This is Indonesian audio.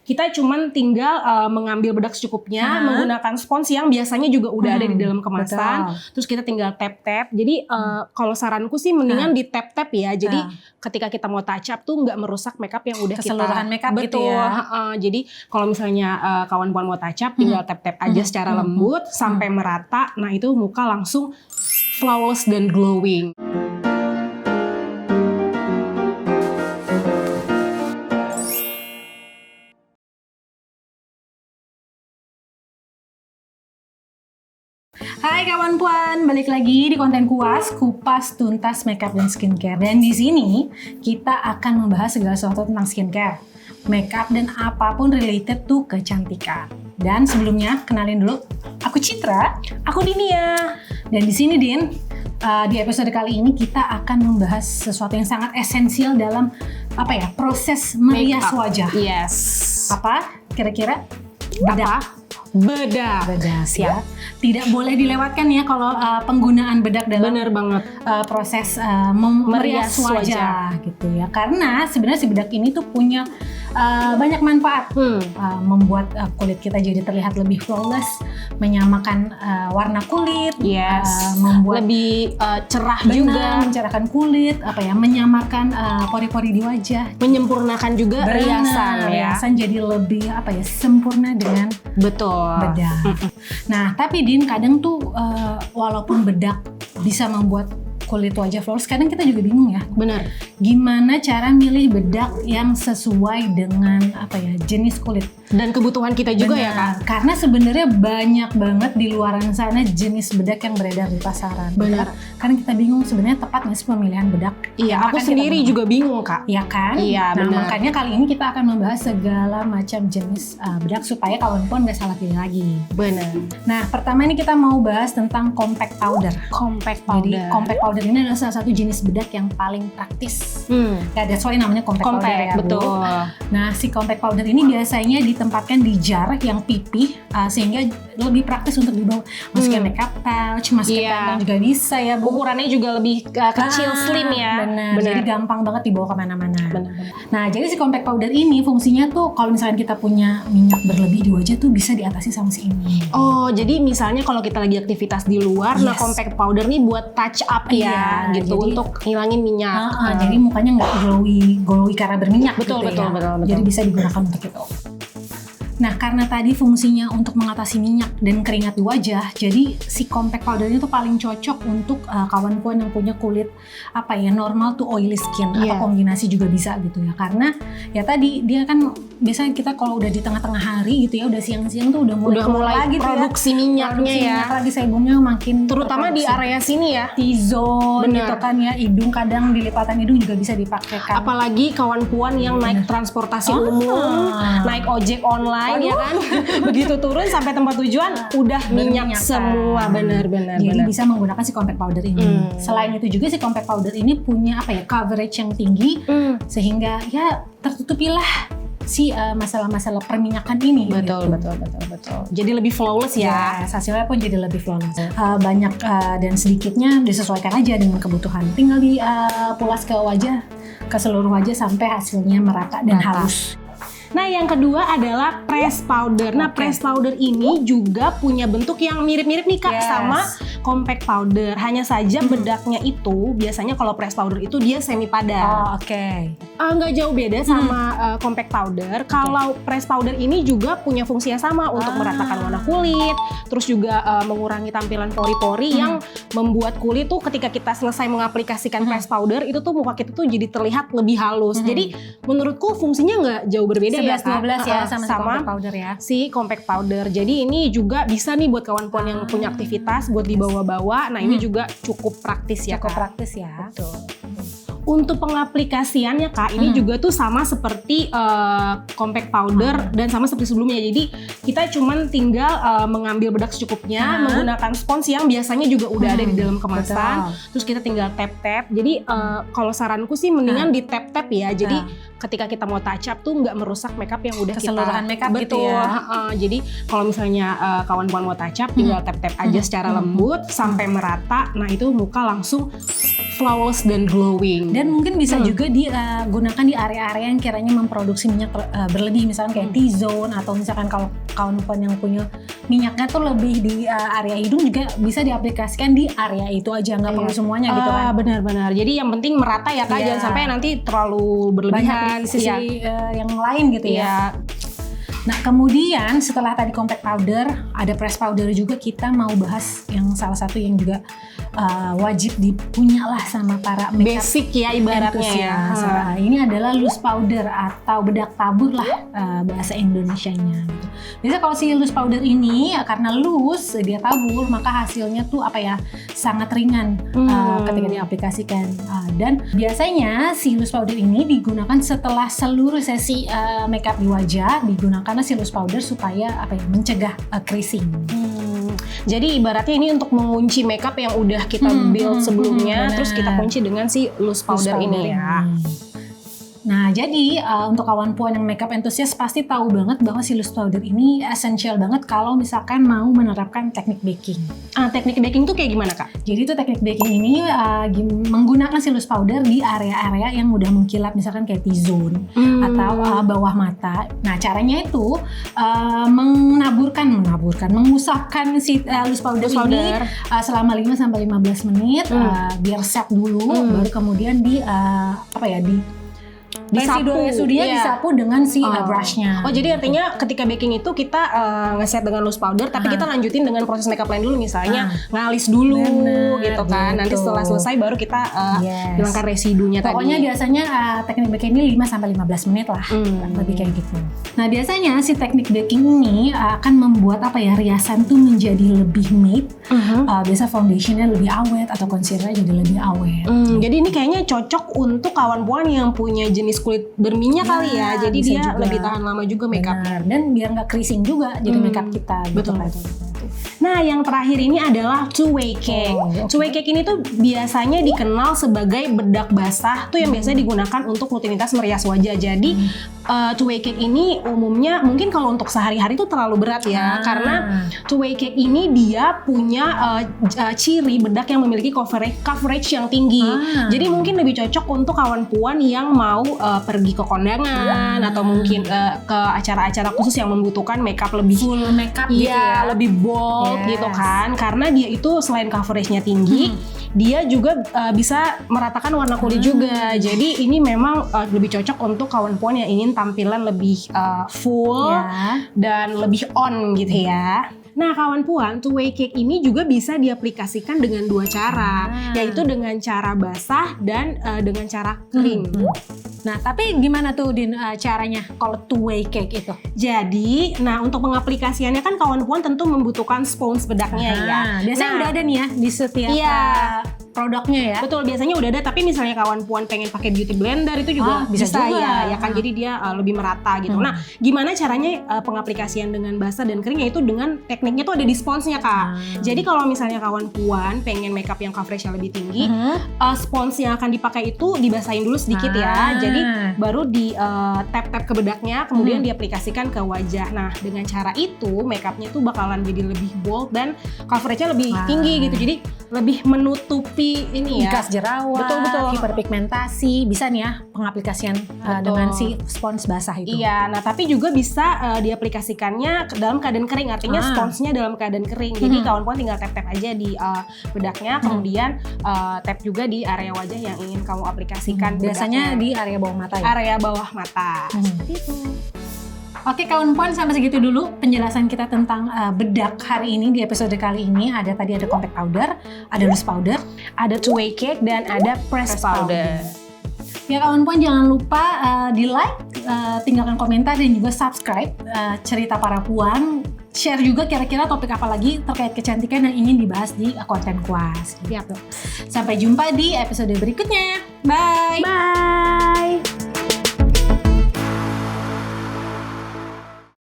kita cuman tinggal mengambil bedak secukupnya, menggunakan spons yang biasanya juga udah ada di dalam kemasan. Terus kita tinggal tap-tap. Jadi kalau saranku sih mendingan di tap-tap ya. Jadi ketika kita mau touch up tuh nggak merusak makeup yang udah keseluruhan makeup gitu betul ya. Jadi kalau misalnya kawan-kawan mau touch up, tinggal tap-tap aja secara lembut sampai merata. Nah itu muka langsung flawless dan glowing. Hai kawan puan, balik lagi di konten Kuas, kupas tuntas makeup dan skincare. Dan di sini kita akan membahas segala sesuatu tentang skincare, makeup dan apapun related to kecantikan. Dan sebelumnya kenalin dulu, aku Citra, aku Dinia. Dan di sini Din, di episode kali ini kita akan membahas sesuatu yang sangat esensial dalam proses merias wajah. Yes. Apa kira-kira? Bedak. Bedak Ya. Tidak boleh dilewatkan ya kalau penggunaan bedak dalam bener banget proses merias wajah gitu ya. Karena sebenarnya si bedak ini tuh punya banyak manfaat. Membuat kulit kita jadi terlihat lebih flawless, menyamakan warna kulit, membuat lebih cerah juga, mencerahkan kulit, menyamakan pori-pori di wajah, menyempurnakan juga riasan jadi lebih sempurna dengan bedak. Nah, tapi Din, kadang tuh walaupun bedak bisa membuat kulit wajah flawless, kadang kita juga bingung ya. Benar. Gimana cara milih bedak yang sesuai dengan jenis kulit dan kebutuhan kita juga. Benar. Ya Kak. Karena sebenarnya banyak banget di luaran sana jenis bedak yang beredar di pasaran. Benar. Karena kita bingung sebenarnya tepat nggak sih pemilihan bedak. Iya, aku sendiri juga bingung Kak. Iya kan? Iya, nah benar. Makanya kali ini kita akan membahas segala macam jenis bedak supaya kawan-kawan nggak salah pilih lagi. Benar. Nah, pertama ini kita mau bahas tentang compact powder. Jadi compact powder ini adalah salah satu jenis bedak yang paling praktis. Ya, that's why namanya compact powder ya, betul. Nah, si compact powder ini biasanya ditempatkan di jar yang pipih sehingga lebih praktis untuk dibawa. Masukin makeup pouch, masukin kantong juga bisa ya, Bu. Ukurannya juga lebih kecil, slim ya. Benar. Jadi gampang banget dibawa kemana-mana. Nah, jadi si compact powder ini fungsinya tuh kalau misalnya kita punya minyak berlebih di wajah tuh bisa diatasi sama si ini. Oh, jadi misalnya kalau kita lagi aktivitas di luar, nah compact powder nih buat touch up ya, gitu, jadi, untuk ngilangin minyak. Jadi mukanya nggak glowy karena berminyak. Betul. Jadi bisa digunakan untuk itu. Nah, karena tadi fungsinya untuk mengatasi minyak dan keringat di wajah, jadi si compact powder ini tuh paling cocok untuk kawan-kawan yang punya kulit normal to oily skin atau kombinasi juga bisa gitu ya. Karena ya tadi dia kan biasanya kita kalau udah di tengah-tengah hari gitu ya, udah siang-siang tuh udah mulai lagi produksi minyaknya ya. Lagi sebumnya makin terutama di area sini ya. T-zone gitu kan ya, hidung kadang di lipatan hidung juga bisa dipakai kan. Apalagi kawan-kawan yang naik transportasi umum, naik ojek online. Ya kan, begitu turun sampai tempat tujuan udah minyak semua, benar. Jadi bisa menggunakan si compact powder ini. Selain itu juga si compact powder ini punya coverage yang tinggi sehingga ya tertutupilah si masalah-masalah perminyakan ini. Betul. Jadi lebih flawless ya. Hasilnya pun jadi lebih flawless. Banyak dan sedikitnya disesuaikan aja dengan kebutuhan. Tinggal dipulas ke wajah, ke seluruh wajah sampai hasilnya merata dan halus. Nah, yang kedua adalah press powder. Nah, press powder ini juga punya bentuk yang mirip-mirip nih Kak sama compact powder. Hanya saja bedaknya itu biasanya kalau press powder itu dia semi padat. Nggak jauh beda sama compact powder. Kalau press powder ini juga punya fungsi yang sama untuk meratakan warna kulit, terus juga mengurangi tampilan pori-pori yang membuat kulit tuh ketika kita selesai mengaplikasikan press powder itu tuh muka kita tuh jadi terlihat lebih halus. Jadi menurutku fungsinya nggak jauh berbeda. 11-12 ya sama compact powder ya. Si compact powder. Jadi ini juga bisa nih buat kawan-kawan yang punya aktivitas buat dibawa-bawa. Nah, ini juga cukup praktis ya. Praktis ya. Betul. Untuk pengaplikasiannya Kak, ini juga tuh sama seperti compact powder dan sama seperti sebelumnya. Jadi kita cuman tinggal mengambil bedak secukupnya, menggunakan spons yang biasanya juga udah ada di dalam kemasan. Terus kita tinggal tap-tap. Jadi kalau saranku sih mendingan di tap-tap ya. Jadi ketika kita mau touch up tuh nggak merusak makeup yang udah keseluruhan makeup gitu ya. Jadi kalau misalnya kawan-kawan mau touch up, tinggal tap-tap aja secara lembut sampai merata. Nah itu muka langsung flawless dan glowing. Dan mungkin bisa juga digunakan di area-area yang kiranya memproduksi minyak berlebih, misalkan kayak T-zone, atau misalkan kalau kawan-kawan yang punya minyaknya tuh lebih di area hidung juga bisa diaplikasikan di area itu aja, nggak perlu semuanya gitu kan. Benar-benar. Jadi yang penting merata ya Kak, jangan sampai nanti terlalu berlebihan. Banyak di sisi yang lain gitu ya. Nah kemudian setelah tadi compact powder, ada press powder juga, kita mau bahas yang salah satu yang juga wajib dipunya lah sama para makeup basic ya ibaratnya ya. Ini adalah loose powder atau bedak tabur lah bahasa Indonesianya gitu. Biasanya kalau si loose powder ini karena loose, dia tabur, maka hasilnya tuh sangat ringan ketika diaplikasikan. Dan biasanya si loose powder ini digunakan setelah seluruh sesi makeup di wajah, digunakan si loose powder supaya mencegah creasing. Jadi ibaratnya ini untuk mengunci makeup yang udah kita build sebelumnya, terus kita kunci dengan si loose powder ini ya. Nah, jadi untuk kawan puan yang makeup enthusiast pasti tahu banget bahwa si loose powder ini esensial banget kalau misalkan mau menerapkan teknik baking. Teknik baking tuh kayak gimana Kak? Jadi tuh teknik baking ini menggunakan si loose powder di area-area yang mudah mengkilap, misalkan kayak T-zone atau bawah mata. Nah, caranya itu mengusapkan si loose powder ini selama 5-15 menit biar set dulu, baru kemudian disapu dengan si brushnya. Jadi artinya ketika baking itu kita ngeset dengan loose powder, tapi kita lanjutin dengan proses makeup lain dulu, misalnya ngalis dulu gitu kan. Nanti setelah selesai baru kita hilangkan residunya tadi. Pokoknya biasanya teknik baking ini 5-15 menit lah, lebih kayak gitu. Nah biasanya si teknik baking ini akan membuat riasan tuh menjadi lebih matte. Biasa foundationnya lebih awet atau concealer jadi lebih awet. Jadi ini kayaknya cocok untuk kawan puan yang punya jenis kulit berminyak kali ya. Jadi dia juga lebih tahan lama juga makeupnya. Dan biar nggak creasing juga jadi makeup kita. Betul. Nah, yang terakhir ini adalah two-way cake. Two-way cake ini tuh biasanya dikenal sebagai bedak basah, tuh yang biasanya digunakan untuk rutinitas merias wajah. Jadi two-way cake ini umumnya mungkin kalau untuk sehari-hari tuh terlalu berat ya, karena two-way cake ini dia punya ciri bedak yang memiliki coverage yang tinggi. Jadi mungkin lebih cocok untuk kawan puan yang mau pergi ke kondangan atau mungkin ke acara-acara khusus yang membutuhkan makeup lebih full makeup gitu ya, lebih bold gitu kan, karena dia itu selain coveragenya tinggi, dia juga bisa meratakan warna kulit juga. Jadi ini memang lebih cocok untuk kawan puan yang ingin tampilan lebih full dan lebih on gitu ya. Nah kawan puan, two-way cake ini juga bisa diaplikasikan dengan dua cara, yaitu dengan cara basah dan dengan cara kering. Nah tapi gimana tuh Din caranya kalau two-way cake itu? Jadi, untuk pengaplikasiannya kan kawan puan tentu membutuhkan spons bedaknya ya. Biasanya udah ada nih ya di setiap produknya ya. Betul, biasanya udah ada, tapi misalnya kawan puan pengen pakai beauty blender itu juga bisa juga. Ya kan, jadi dia lebih merata gitu. Nah, gimana caranya pengaplikasian dengan basah dan kering, yaitu dengan tekniknya tuh ada di sponsnya Kak. Jadi kalau misalnya kawan puan pengen makeup yang coverage-nya lebih tinggi, spons yang akan dipakai itu dibasahin dulu sedikit ya. Jadi baru di tap-tap ke bedaknya, kemudian diaplikasikan ke wajah. Nah, dengan cara itu makeupnya tuh bakalan jadi lebih bold dan coveragenya lebih tinggi gitu. Jadi lebih menutupi ini ya, bekas jerawat, hiperpigmentasi, bisa nih ya pengaplikasian dengan si spons basah itu. Iya, nah tapi juga bisa diaplikasikannya dalam keadaan kering, artinya sponsnya dalam keadaan kering. Jadi kawan-kawan tinggal tap-tap aja di bedaknya, kemudian tap juga di area wajah yang ingin kamu aplikasikan. Biasanya di area bawah mata ya? Area bawah mata. Gitu. Oke kawan puan, sampai segitu dulu penjelasan kita tentang bedak hari ini di episode kali ini. Tadi ada compact powder, ada loose powder, ada two-way cake, dan ada press powder. Ya kawan puan, jangan lupa di like, tinggalkan komentar dan juga subscribe Cerita Para Puan. Share juga kira-kira topik apa lagi terkait kecantikan yang ingin dibahas di konten kuas. Sampai jumpa di episode berikutnya. Bye. Bye.